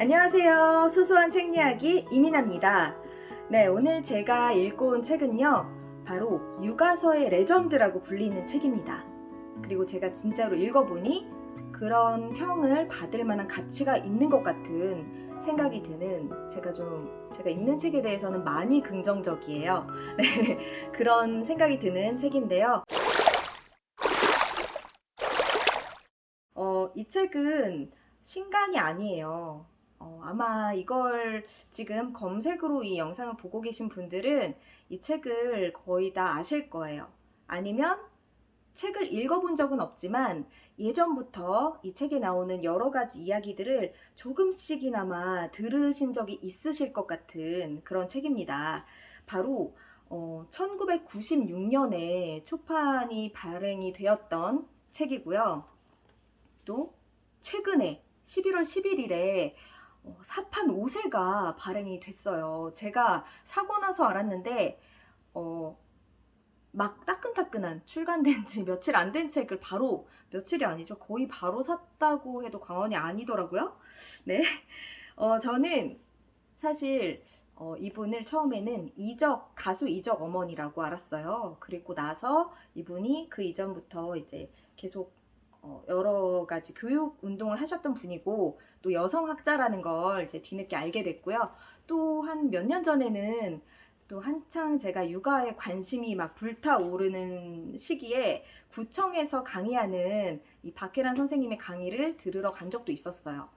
안녕하세요. 소소한 책 이야기 이민아입니다. 네, 오늘 제가 읽고 온 책은요, 바로 육아서의 레전드라고 불리는 책입니다. 그리고 제가 진짜로 읽어보니 그런 평을 받을 만한 가치가 있는 것 같은 생각이 드는, 제가 읽는 책에 대해서는 많이 긍정적이에요. 네, 그런 생각이 드는 책인데요. 이 책은 신간이 아니에요. 아마 이걸 지금 검색으로 이 영상을 보고 계신 분들은 이 책을 거의 다 아실 거예요. 아니면 책을 읽어본 적은 없지만 예전부터 이 책에 나오는 여러 가지 이야기들을 조금씩이나마 들으신 적이 있으실 것 같은 그런 책입니다. 바로 1996년에 초판이 발행이 되었던 책이고요. 또 최근에 11월 11일에 4판 5세가 발행이 됐어요. 제가 사고 나서 알았는데 막 따끈따끈한 출간된 지 며칠 안 된 책을 바로, 며칠이 아니죠, 거의 바로 샀다고 해도 과언이 아니더라고요. 네, 저는 사실 이분을 처음에는 가수 이적 어머니라고 알았어요. 그리고 나서 이분이 그 이전부터 이제 계속 여러 가지 교육 운동을 하셨던 분이고, 또 여성학자라는 걸 이제 뒤늦게 알게 됐고요. 또 한 몇 년 전에는 또 한창 제가 육아에 관심이 막 불타오르는 시기에 구청에서 강의하는 이 박혜란 선생님의 강의를 들으러 간 적도 있었어요.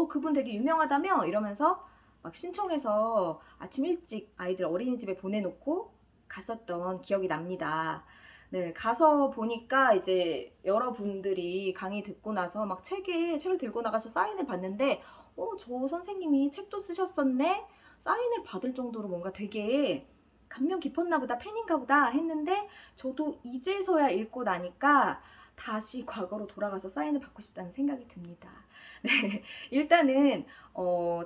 그분 되게 유명하다며? 이러면서 막 신청해서 아침 일찍 아이들 어린이집에 보내놓고 갔었던 기억이 납니다. 네, 가서 보니까 이제 여러분들이 강의 듣고 나서 막 책을 들고 나가서 사인을 받는데, 저 선생님이 책도 쓰셨었네? 사인을 받을 정도로 뭔가 되게 감명 깊었나 보다, 팬인가 보다 했는데, 저도 이제서야 읽고 나니까 다시 과거로 돌아가서 사인을 받고 싶다는 생각이 듭니다. 네, 일단은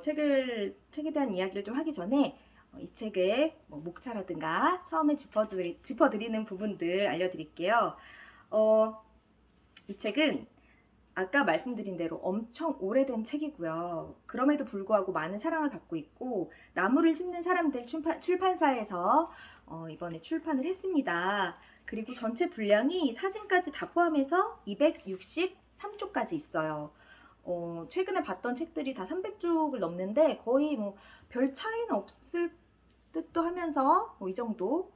책에 대한 이야기를 좀 하기 전에 이 책의 목차라든가 처음에 짚어드리는 부분들 알려드릴게요. 이 책은 아까 말씀드린 대로 엄청 오래된 책이고요. 그럼에도 불구하고 많은 사랑을 받고 있고, 나무를 심는 사람들 출판사에서 이번에 출판을 했습니다. 그리고 전체 분량이 사진까지 다 포함해서 263쪽까지 있어요. 최근에 봤던 책들이 다 300쪽을 넘는데 거의 별 차이는 없을 듯도 하면서 이 정도.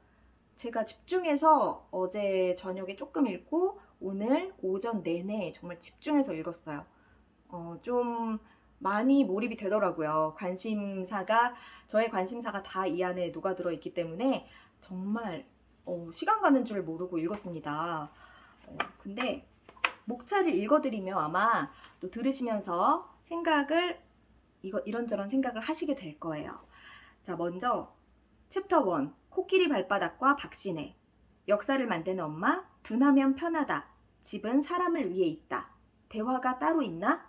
제가 집중해서 어제 저녁에 조금 읽고 오늘 오전 내내 정말 집중해서 읽었어요. 좀 많이 몰입이 되더라고요. 저의 관심사가 다 이 안에 녹아들어 있기 때문에 정말 시간 가는 줄 모르고 읽었습니다. 근데 목차를 읽어드리면 아마 또 들으시면서 이런저런 생각을 하시게 될 거예요. 자, 먼저 챕터 1, 코끼리 발바닥과 박신혜. 역사를 만드는 엄마, 둔하면 편하다. 집은 사람을 위해 있다. 대화가 따로 있나?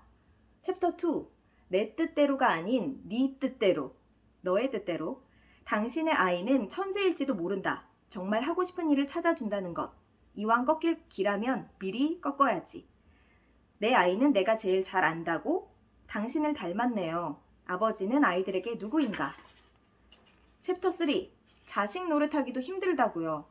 챕터 2, 내 뜻대로가 아닌 네 뜻대로. 너의 뜻대로. 당신의 아이는 천재일지도 모른다. 정말 하고 싶은 일을 찾아준다는 것. 이왕 꺾일 기라면 미리 꺾어야지. 내 아이는 내가 제일 잘 안다고? 당신을 닮았네요. 아버지는 아이들에게 누구인가? 챕터 3, 자식 노릇하기도 힘들다고요.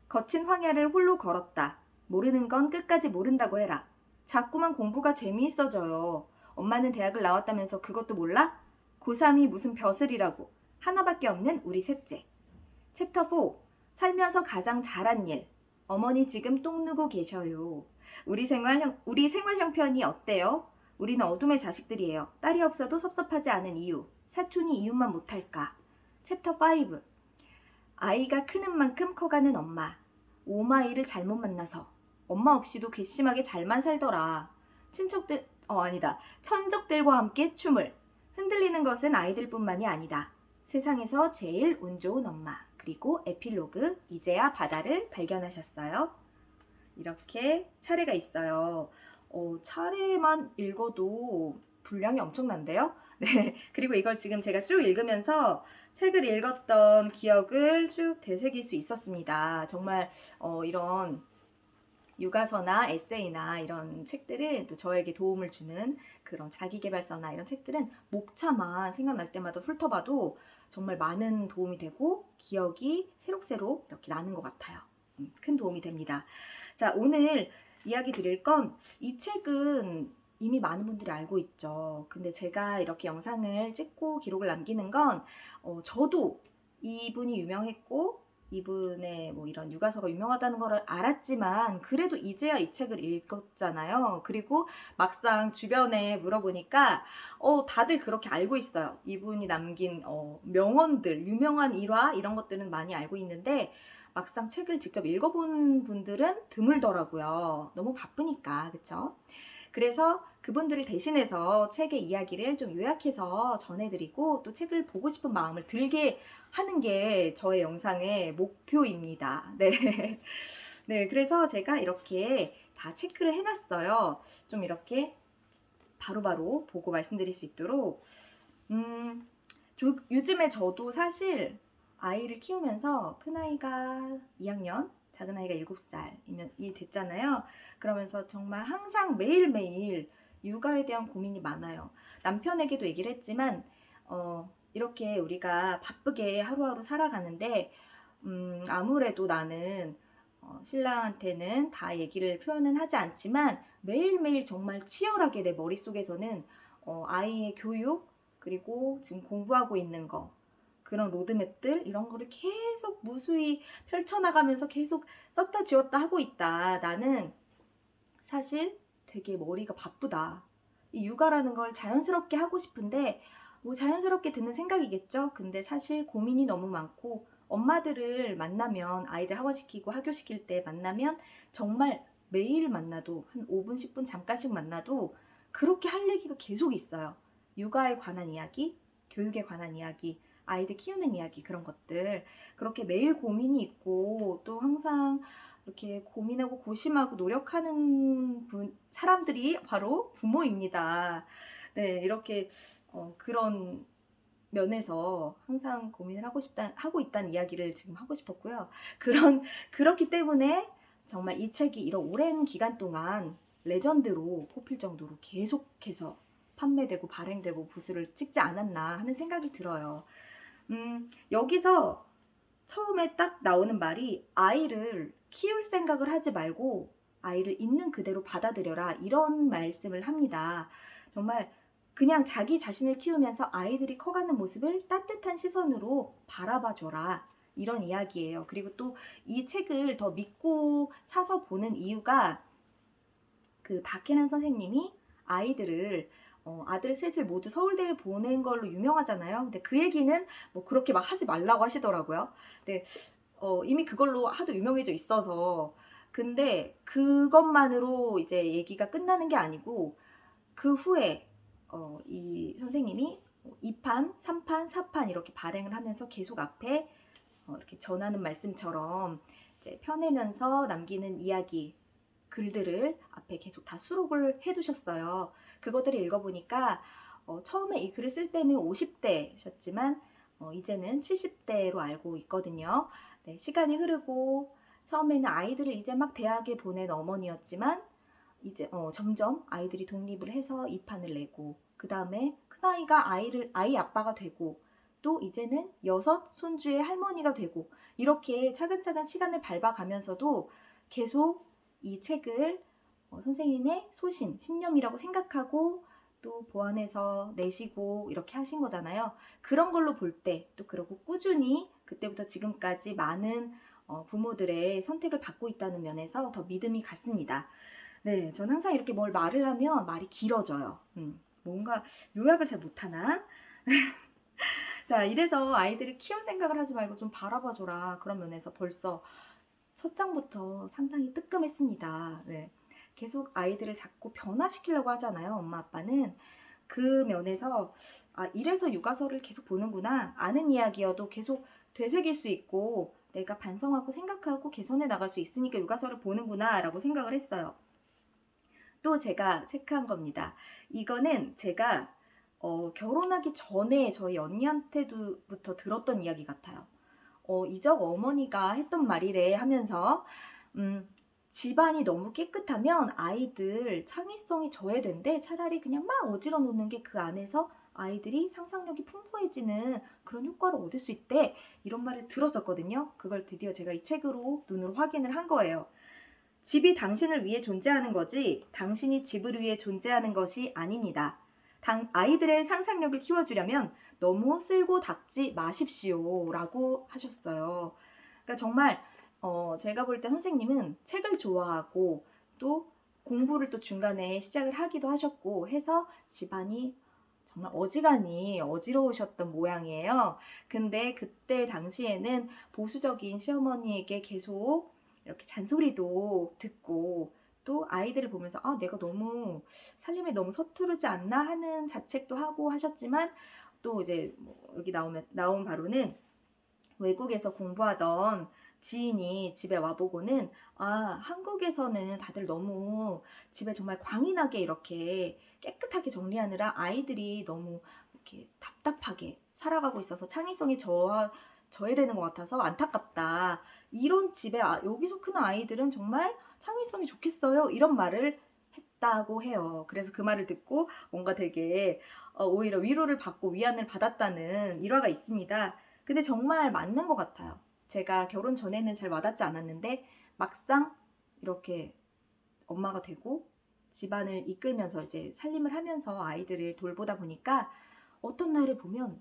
거친 황야를 홀로 걸었다. 모르는 건 끝까지 모른다고 해라. 자꾸만 공부가 재미있어져요. 엄마는 대학을 나왔다면서 그것도 몰라? 고3이 무슨 벼슬이라고. 하나밖에 없는 우리 셋째. 챕터 4, 살면서 가장 잘한 일. 어머니 지금 똥 누고 계셔요. 우리 생활 형편이 어때요? 우리는 어둠의 자식들이에요. 딸이 없어도 섭섭하지 않은 이유. 사촌이 이유만 못할까? 챕터 5, 아이가 크는 만큼 커가는 엄마. 오마이를 잘못 만나서. 엄마 없이도 괘씸하게 잘만 살더라. 천적들과 함께 춤을. 흔들리는 것은 아이들뿐만이 아니다. 세상에서 제일 운 좋은 엄마. 그리고 에필로그, 이제야 바다를 발견하셨어요. 이렇게 차례가 있어요. 차례만 읽어도 분량이 엄청난데요? 네, 그리고 이걸 지금 제가 쭉 읽으면서 책을 읽었던 기억을 쭉 되새길 수 있었습니다. 정말 이런 육아서나 에세이나 이런 책들은 또 저에게 도움을 주는 그런 자기계발서나 이런 책들은 목차만 생각날 때마다 훑어봐도 정말 많은 도움이 되고 기억이 새록새록 이렇게 나는 것 같아요. 큰 도움이 됩니다. 자, 오늘 이야기 드릴 건 이 책은 이미 많은 분들이 알고 있죠. 근데 제가 이렇게 영상을 찍고 기록을 남기는 건 저도 이분이 유명했고 이분의 뭐 이런 육아서가 유명하다는 걸 알았지만 그래도 이제야 이 책을 읽었잖아요. 그리고 막상 주변에 물어보니까 다들 그렇게 알고 있어요. 이분이 남긴 명언들, 유명한 일화 이런 것들은 많이 알고 있는데 막상 책을 직접 읽어본 분들은 드물더라고요. 너무 바쁘니까, 그쵸? 그래서 그분들을 대신해서 책의 이야기를 좀 요약해서 전해드리고 또 책을 보고 싶은 마음을 들게 하는 게 저의 영상의 목표입니다. 네. 네, 그래서 제가 이렇게 다 체크를 해놨어요. 좀 이렇게 바로바로 보고 말씀드릴 수 있도록. 요즘에 저도 사실 아이를 키우면서 큰아이가 2학년, 작은아이가 7살이 됐잖아요. 그러면서 정말 항상 매일매일 육아에 대한 고민이 많아요. 남편에게도 얘기를 했지만 이렇게 우리가 바쁘게 하루하루 살아가는데 아무래도 나는 신랑한테는 다 얘기를 표현은 하지 않지만 매일매일 정말 치열하게 내 머릿속에서는 아이의 교육 그리고 지금 공부하고 있는 거 그런 로드맵들 이런 거를 계속 무수히 펼쳐나가면서 계속 썼다 지웠다 하고 있다. 나는 사실 되게 머리가 바쁘다. 이 육아라는 걸 자연스럽게 하고 싶은데 뭐 자연스럽게 드는 생각이겠죠. 근데 사실 고민이 너무 많고 엄마들을 만나면 아이들 하원시키고 학교시킬 때 만나면 정말 매일 만나도 한 5분 10분 잠깐씩 만나도 그렇게 할 얘기가 계속 있어요. 육아에 관한 이야기, 교육에 관한 이야기, 아이들 키우는 이야기 그런 것들 그렇게 매일 고민이 있고 또 항상 이렇게 고민하고 고심하고 노력하는 사람들이 바로 부모입니다. 네, 이렇게 그런 면에서 항상 고민을 하고 있다는 이야기를 지금 하고 싶었고요. 그렇기 때문에 정말 이 책이 이런 오랜 기간 동안 레전드로 꼽힐 정도로 계속해서 판매되고 발행되고 부수를 찍지 않았나 하는 생각이 들어요. 여기서 처음에 딱 나오는 말이 아이를 키울 생각을 하지 말고 아이를 있는 그대로 받아들여라 이런 말씀을 합니다. 정말 그냥 자기 자신을 키우면서 아이들이 커가는 모습을 따뜻한 시선으로 바라봐줘라 이런 이야기예요. 그리고 또 이 책을 더 믿고 사서 보는 이유가 그 박혜란 선생님이 아이들을 아들 셋을 모두 서울대에 보낸 걸로 유명하잖아요. 근데 그 얘기는 뭐 그렇게 막 하지 말라고 하시더라고요. 근데 이미 그걸로 하도 유명해져 있어서 근데 그것만으로 이제 얘기가 끝나는 게 아니고 그 후에 이 선생님이 2판, 3판, 4판 이렇게 발행을 하면서 계속 앞에 이렇게 전하는 말씀처럼 이제 펴내면서 남기는 이야기 글들을 앞에 계속 다 수록을 해두셨어요. 그것들을 읽어보니까 처음에 이 글을 쓸 때는 50대셨지만 이제는 70대로 알고 있거든요. 네, 시간이 흐르고 처음에는 아이들을 이제 막 대학에 보낸 어머니였지만 이제 점점 아이들이 독립을 해서 입판을 내고 그 다음에 큰아이가 아이 아빠가 되고 또 이제는 6 손주의 할머니가 되고 이렇게 차근차근 시간을 밟아가면서도 계속 이 책을 선생님의 신념이라고 생각하고 또 보완해서 내시고 이렇게 하신 거잖아요. 그런 걸로 볼 때 또 그러고 꾸준히 그때부터 지금까지 많은 부모들의 선택을 받고 있다는 면에서 더 믿음이 갔습니다. 네, 저는 항상 이렇게 뭘 말을 하면 말이 길어져요. 뭔가 요약을 잘 못하나? 자, 이래서 아이들을 키울 생각을 하지 말고 좀 바라봐줘라. 그런 면에서 벌써 첫 장부터 상당히 뜨끔했습니다. 네. 계속 아이들을 자꾸 변화시키려고 하잖아요. 엄마 아빠는. 그 면에서 이래서 육아서를 계속 보는구나. 아는 이야기여도 계속 되새길 수 있고 내가 반성하고 생각하고 개선해 나갈 수 있으니까 육아서를 보는구나 라고 생각을 했어요. 또 제가 체크한 겁니다. 이거는 제가 결혼하기 전에 저희 언니한테부터 들었던 이야기 같아요. 이적 어머니가 했던 말이래 하면서 집안이 너무 깨끗하면 아이들 창의성이 저해된대. 차라리 그냥 막 어지러 놓는 게 그 안에서 아이들이 상상력이 풍부해지는 그런 효과를 얻을 수 있대. 이런 말을 들었었거든요. 그걸 드디어 제가 이 책으로 눈으로 확인을 한 거예요. 집이 당신을 위해 존재하는 거지 당신이 집을 위해 존재하는 것이 아닙니다. 아이들의 상상력을 키워주려면 너무 쓸고 닦지 마십시오 라고 하셨어요. 그러니까 정말 제가 볼 때 선생님은 책을 좋아하고 또 공부를 또 중간에 시작을 하기도 하셨고 해서 집안이 정말 어지간히 어지러우셨던 모양이에요. 근데 그때 당시에는 보수적인 시어머니에게 계속 이렇게 잔소리도 듣고 또 아이들을 보면서 내가 너무 살림에 너무 서투르지 않나 하는 자책도 하고 하셨지만 또 이제 여기 나온 바로는 외국에서 공부하던 지인이 집에 와보고는 한국에서는 다들 너무 집에 정말 광인하게 이렇게 깨끗하게 정리하느라 아이들이 너무 이렇게 답답하게 살아가고 있어서 창의성이 저해되는 것 같아서 안타깝다. 이런 집에 여기서 크는 아이들은 정말 창의성이 좋겠어요. 이런 말을 했다고 해요. 그래서 그 말을 듣고 뭔가 되게 오히려 위로를 받고 위안을 받았다는 일화가 있습니다. 근데 정말 맞는 것 같아요. 제가 결혼 전에는 잘 와닿지 않았는데 막상 이렇게 엄마가 되고 집안을 이끌면서 이제 살림을 하면서 아이들을 돌보다 보니까 어떤 날을 보면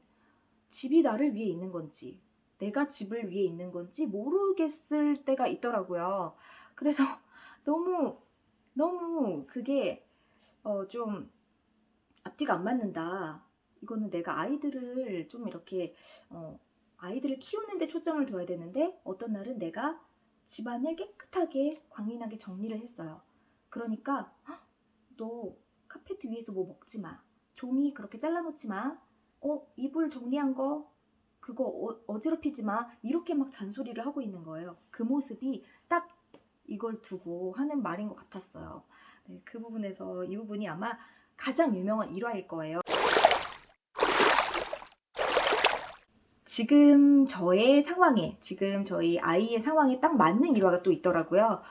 집이 나를 위해 있는 건지 내가 집을 위해 있는 건지 모르겠을 때가 있더라고요. 그래서 너무 그게 좀 앞뒤가 안 맞는다. 이거는 내가 아이들을 좀 이렇게 아이들을 키우는 데 초점을 둬야 되는데 어떤 날은 내가 집안을 깨끗하게 광인하게 정리를 했어요. 그러니까 너 카페트 위에서 뭐 먹지 마. 종이 그렇게 잘라놓지 마. 이불 정리한 거 그거 어지럽히지 마. 이렇게 막 잔소리를 하고 있는 거예요. 그 모습이 딱 이걸 두고 하는 말인 것 같았어요. 네, 그 부분에서 이 부분이 아마 가장 유명한 일화일 거예요. 지금 저의 상황에, 지금 저희 아이의 상황에 딱 맞는 일화가 또 있더라고요.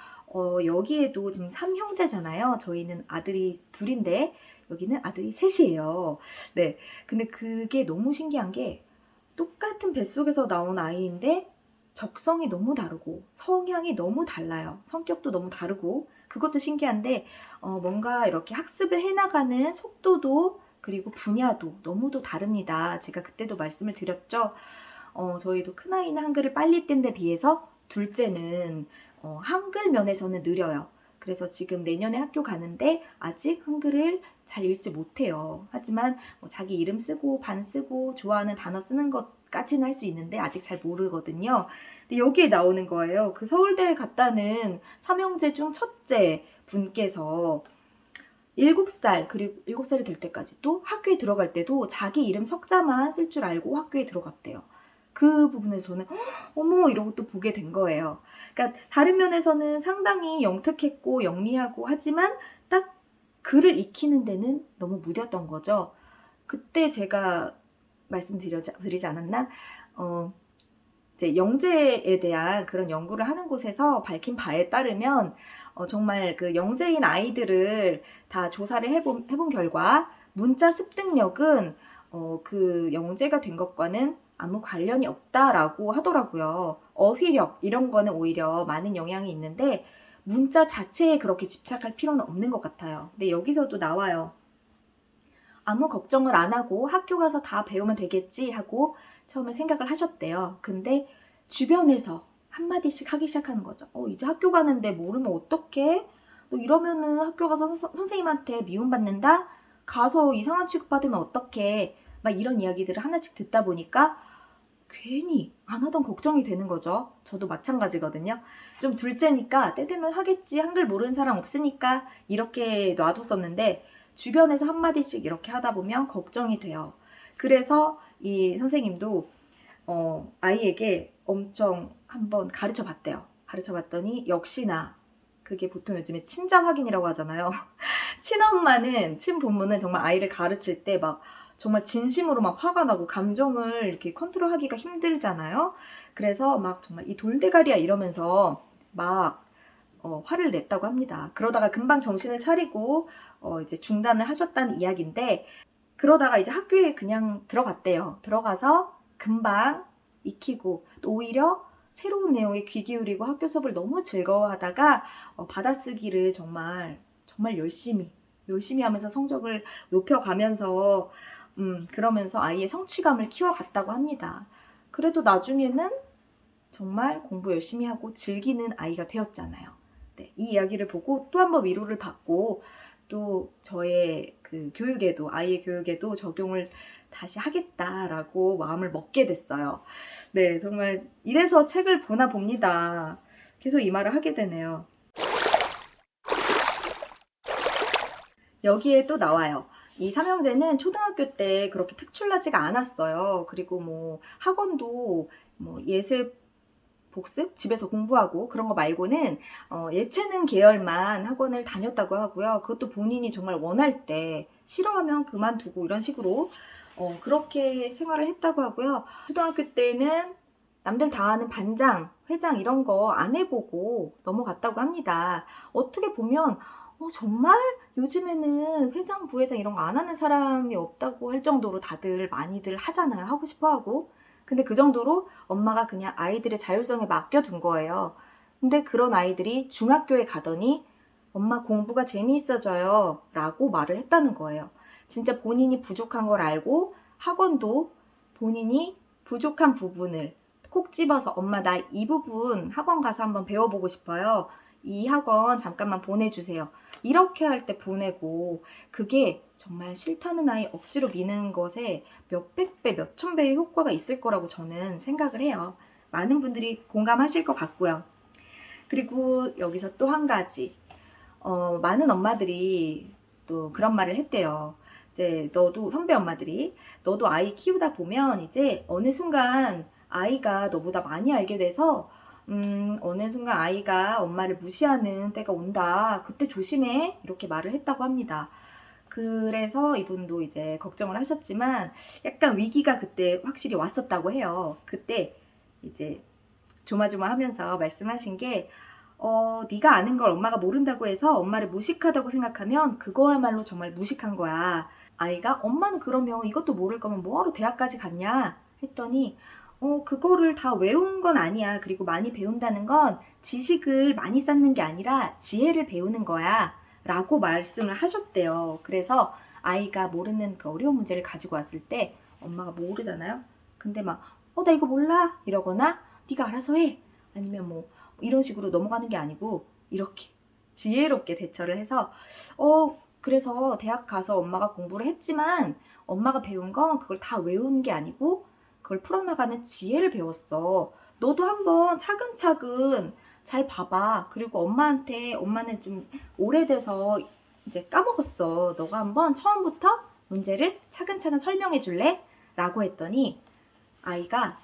여기에도 지금 3형제잖아요. 저희는 아들이 둘인데 여기는 아들이 셋이에요. 네, 근데 그게 너무 신기한 게 똑같은 뱃속에서 나온 아이인데 적성이 너무 다르고 성향이 너무 달라요. 성격도 너무 다르고 그것도 신기한데 뭔가 이렇게 학습을 해나가는 속도도 그리고 분야도 너무도 다릅니다. 제가 그때도 말씀을 드렸죠. 저희도 큰아이는 한글을 빨리 뜬 데 비해서 둘째는 한글 면에서는 느려요. 그래서 지금 내년에 학교 가는데 아직 한글을 잘 읽지 못해요. 하지만 자기 이름 쓰고 반 쓰고 좋아하는 단어 쓰는 것까지는 할 수 있는데 아직 잘 모르거든요. 근데 여기에 나오는 거예요. 그 서울대에 갔다는 삼형제 중 첫째 분께서 7살 그리고 7살이 될 때까지 또 학교에 들어갈 때도 자기 이름 석자만 쓸 줄 알고 학교에 들어갔대요. 그 부분에서 저는 어머 이러고 또 보게 된 거예요. 그러니까 다른 면에서는 상당히 영특했고 영리하고 하지만 딱 글을 익히는 데는 너무 무뎠던 거죠. 그때 제가 말씀드리지 않았나? 이제 영재에 대한 그런 연구를 하는 곳에서 밝힌 바에 따르면 정말 그 영재인 아이들을 다 조사를 해본 결과 문자 습득력은 그 영재가 된 것과는 아무 관련이 없다라고 하더라고요. 어휘력 이런 거는 오히려 많은 영향이 있는데 문자 자체에 그렇게 집착할 필요는 없는 것 같아요. 근데 여기서도 나와요. 아무 걱정을 안 하고 학교 가서 다 배우면 되겠지 하고 처음에 생각을 하셨대요. 근데 주변에서 한마디씩 하기 시작하는 거죠. 이제 학교 가는데 모르면 어떡해? 너 이러면은 학교 가서 선생님한테 미움받는다? 가서 이상한 취급받으면 어떡해? 막 이런 이야기들을 하나씩 듣다 보니까 괜히 안 하던 걱정이 되는 거죠. 저도 마찬가지거든요. 좀 둘째니까 때 되면 하겠지. 한글 모르는 사람 없으니까 이렇게 놔뒀었는데 주변에서 한마디씩 이렇게 하다 보면 걱정이 돼요. 그래서 이 선생님도 아이에게 엄청 한번 가르쳐 봤대요. 가르쳐 봤더니 역시나 그게 보통 요즘에 친자 확인이라고 하잖아요. 친엄마는 친부모는 정말 아이를 가르칠 때 막 정말 진심으로 막 화가 나고 감정을 이렇게 컨트롤하기가 힘들잖아요. 그래서 막 정말 이 돌대가리야 이러면서 막 화를 냈다고 합니다. 그러다가 금방 정신을 차리고 이제 중단을 하셨다는 이야기인데, 그러다가 이제 학교에 그냥 들어갔대요. 들어가서 금방 익히고 또 오히려 새로운 내용에 귀 기울이고 학교 수업을 너무 즐거워하다가 받아쓰기를 정말 열심히 하면서 성적을 높여가면서 그러면서 아이의 성취감을 키워갔다고 합니다. 그래도 나중에는 정말 공부 열심히 하고 즐기는 아이가 되었잖아요. 네, 이 이야기를 보고 또 한 번 위로를 받고 또 저의 그 교육에도, 아이의 교육에도 적용을 다시 하겠다라고 마음을 먹게 됐어요. 네, 정말 이래서 책을 보나 봅니다. 계속 이 말을 하게 되네요. 여기에 또 나와요. 이 삼형제는 초등학교 때 그렇게 특출나지가 않았어요. 그리고 뭐 학원도 뭐 예습, 복습, 집에서 공부하고 그런 거 말고는 예체능 계열만 학원을 다녔다고 하고요. 그것도 본인이 정말 원할 때, 싫어하면 그만두고 이런 식으로 그렇게 생활을 했다고 하고요. 초등학교 때는 남들 다 하는 반장, 회장 이런 거 안 해보고 넘어갔다고 합니다. 어떻게 보면 정말 요즘에는 회장, 부회장 이런 거 안 하는 사람이 없다고 할 정도로 다들 많이들 하잖아요. 하고 싶어 하고. 근데 그 정도로 엄마가 그냥 아이들의 자율성에 맡겨둔 거예요. 근데 그런 아이들이 중학교에 가더니 엄마 공부가 재미있어져요 라고 말을 했다는 거예요. 진짜 본인이 부족한 걸 알고 학원도 본인이 부족한 부분을 콕 집어서 엄마 나 이 부분 학원 가서 한번 배워보고 싶어요. 이 학원 잠깐만 보내주세요. 이렇게 할 때 보내고, 그게 정말 싫다는 아이 억지로 미는 것에 몇백 배, 몇천 배의 효과가 있을 거라고 저는 생각을 해요. 많은 분들이 공감하실 것 같고요. 그리고 여기서 또 한 가지, 많은 엄마들이 또 그런 말을 했대요. 이제 너도, 선배 엄마들이 너도 아이 키우다 보면 이제 어느 순간 아이가 너보다 많이 알게 돼서 어느 순간 아이가 엄마를 무시하는 때가 온다. 그때 조심해. 이렇게 말을 했다고 합니다. 그래서 이분도 이제 걱정을 하셨지만 약간 위기가 그때 확실히 왔었다고 해요. 그때 이제 조마조마하면서 말씀하신 게 네가 아는 걸 엄마가 모른다고 해서 엄마를 무식하다고 생각하면 그거야말로 정말 무식한 거야. 아이가 엄마는 그러면 이것도 모를 거면 뭐하러 대학까지 갔냐 했더니 그거를 다 외운 건 아니야. 그리고 많이 배운다는 건 지식을 많이 쌓는 게 아니라 지혜를 배우는 거야. 라고 말씀을 하셨대요. 그래서 아이가 모르는 그 어려운 문제를 가지고 왔을 때 엄마가 모르잖아요. 근데 막 나 이거 몰라 이러거나 네가 알아서 해 아니면 뭐 이런 식으로 넘어가는 게 아니고 이렇게 지혜롭게 대처를 해서 그래서 대학 가서 엄마가 공부를 했지만 엄마가 배운 건 그걸 다 외운 게 아니고 그걸 풀어나가는 지혜를 배웠어. 너도 한번 차근차근 잘 봐봐. 그리고 엄마는 좀 오래돼서 이제 까먹었어. 너가 한번 처음부터 문제를 차근차근 설명해 줄래? 라고 했더니 아이가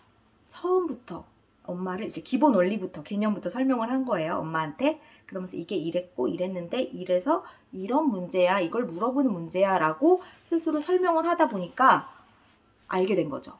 처음부터 엄마를 이제 기본 원리부터, 개념부터 설명을 한 거예요. 엄마한테. 그러면서 이게 이랬고 이랬는데 이래서 이런 문제야. 이걸 물어보는 문제야. 라고 스스로 설명을 하다 보니까 알게 된 거죠.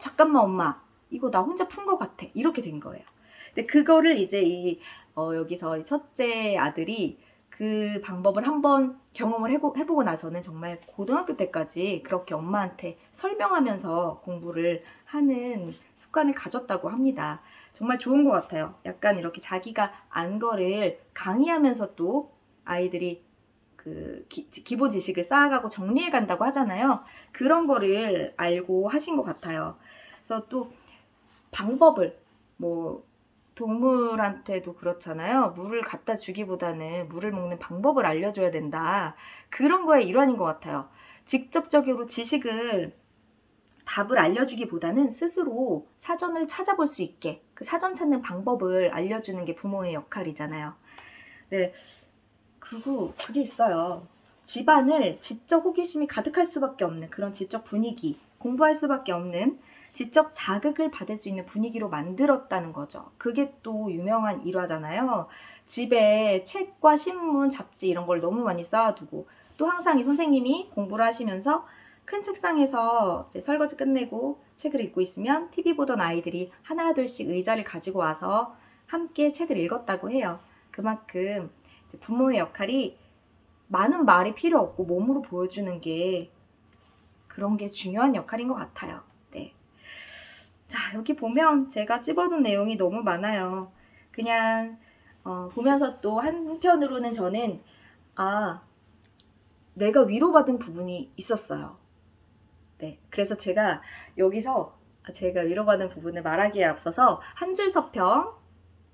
잠깐만 엄마. 이거 나 혼자 푼 것 같아. 이렇게 된 거예요. 근데 그거를 이제 여기서 이 첫째 아들이 그 방법을 한번 경험을 해보고 나서는 정말 고등학교 때까지 그렇게 엄마한테 설명하면서 공부를 하는 습관을 가졌다고 합니다. 정말 좋은 것 같아요. 약간 이렇게 자기가 안 거를 강의하면서 또 아이들이 그 기본 지식을 쌓아가고 정리해 간다고 하잖아요. 그런 거를 알고 하신 것 같아요. 그래서 또 방법을 뭐 동물한테도 그렇잖아요. 물을 갖다 주기보다는 물을 먹는 방법을 알려줘야 된다. 그런 거의 일환인 것 같아요. 직접적으로 지식을 답을 알려주기보다는 스스로 사전을 찾아볼 수 있게 그 사전 찾는 방법을 알려주는 게 부모의 역할이잖아요. 네. 그리고 그게 있어요. 집안을 지적 호기심이 가득할 수밖에 없는 그런 지적 분위기, 공부할 수밖에 없는 지적 자극을 받을 수 있는 분위기로 만들었다는 거죠. 그게 또 유명한 일화잖아요. 집에 책과 신문, 잡지 이런 걸 너무 많이 쌓아두고 또 항상 이 선생님이 공부를 하시면서 큰 책상에서 이제 설거지 끝내고 책을 읽고 있으면 TV 보던 아이들이 하나 둘씩 의자를 가지고 와서 함께 책을 읽었다고 해요. 그만큼 이제 부모의 역할이 많은 말이 필요 없고 몸으로 보여주는 게 그런 게 중요한 역할인 것 같아요. 네. 자, 여기 보면 제가 찝어둔 내용이 너무 많아요. 그냥 보면서 또 한편으로는 저는 내가 위로받은 부분이 있었어요. 네, 그래서 제가 여기서 제가 위로받은 부분을 말하기에 앞서서 한 줄 서평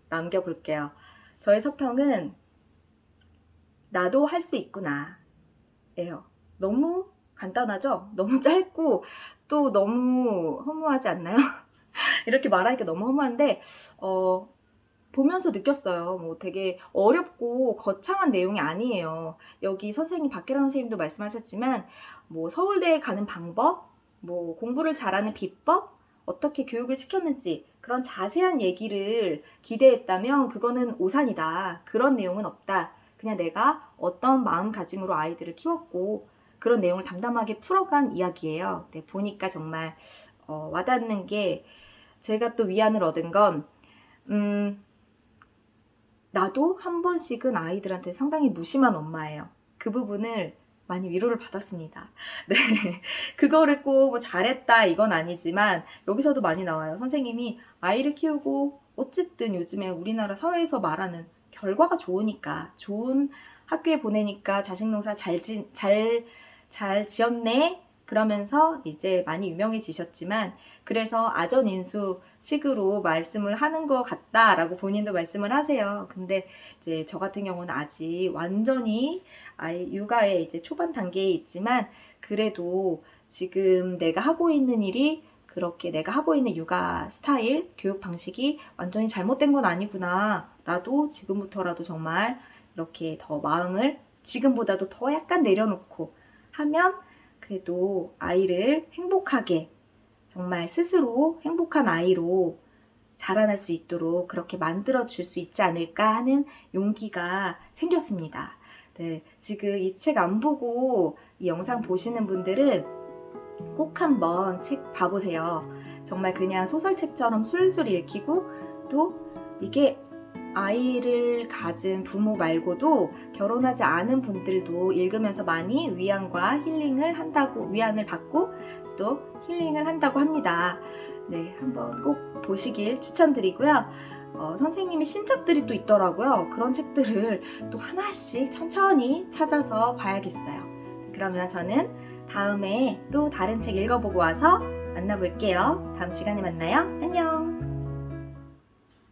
남겨볼게요. 저의 서평은 나도 할 수 있구나 예요. 너무 간단하죠? 너무 짧고 또 너무 허무하지 않나요? 이렇게 말하니까 너무 허무한데 보면서 느꼈어요. 뭐 되게 어렵고 거창한 내용이 아니에요. 여기 선생님 박혜란 선생님도 말씀하셨지만 뭐 서울대에 가는 방법, 뭐 공부를 잘하는 비법, 어떻게 교육을 시켰는지 그런 자세한 얘기를 기대했다면 그거는 오산이다. 그런 내용은 없다. 그냥 내가 어떤 마음가짐으로 아이들을 키웠고 그런 내용을 담담하게 풀어간 이야기예요. 네, 보니까 정말 와닿는 게 제가 또 위안을 얻은 건 나도 한 번씩은 아이들한테 상당히 무심한 엄마예요. 그 부분을 많이 위로를 받았습니다. 네, 그거를 꼭 뭐 잘했다 이건 아니지만 여기서도 많이 나와요. 선생님이 아이를 키우고 어쨌든 요즘에 우리나라 사회에서 말하는 결과가 좋으니까 좋은 학교에 보내니까 자식 농사 잘 지었네 그러면서 이제 많이 유명해지셨지만 그래서 아전인수식으로 말씀을 하는 것 같다라고 본인도 말씀을 하세요. 근데 이제 저 같은 경우는 아직 완전히 아이 육아의 이제 초반 단계에 있지만 그래도 지금 내가 하고 있는 일이 그렇게 내가 하고 있는 육아 스타일, 교육 방식이 완전히 잘못된 건 아니구나. 나도 지금부터라도 정말 이렇게 더 마음을 지금보다도 더 약간 내려놓고 하면 그래도 아이를 행복하게 정말 스스로 행복한 아이로 자라날 수 있도록 그렇게 만들어 줄 수 있지 않을까 하는 용기가 생겼습니다. 네, 지금 이 책 안 보고 이 영상 보시는 분들은 꼭 한번 책 봐보세요. 정말 그냥 소설책처럼 술술 읽히고 또 이게 아이를 가진 부모 말고도 결혼하지 않은 분들도 읽으면서 많이 위안과 힐링을 한다고, 위안을 받고 또 힐링을 한다고 합니다. 네, 한번 꼭 보시길 추천드리고요. 선생님의 신작들이 또 있더라고요. 그런 책들을 또 하나씩 천천히 찾아서 봐야겠어요. 그러면 저는 다음에 또 다른 책 읽어보고 와서 만나볼게요. 다음 시간에 만나요. 안녕!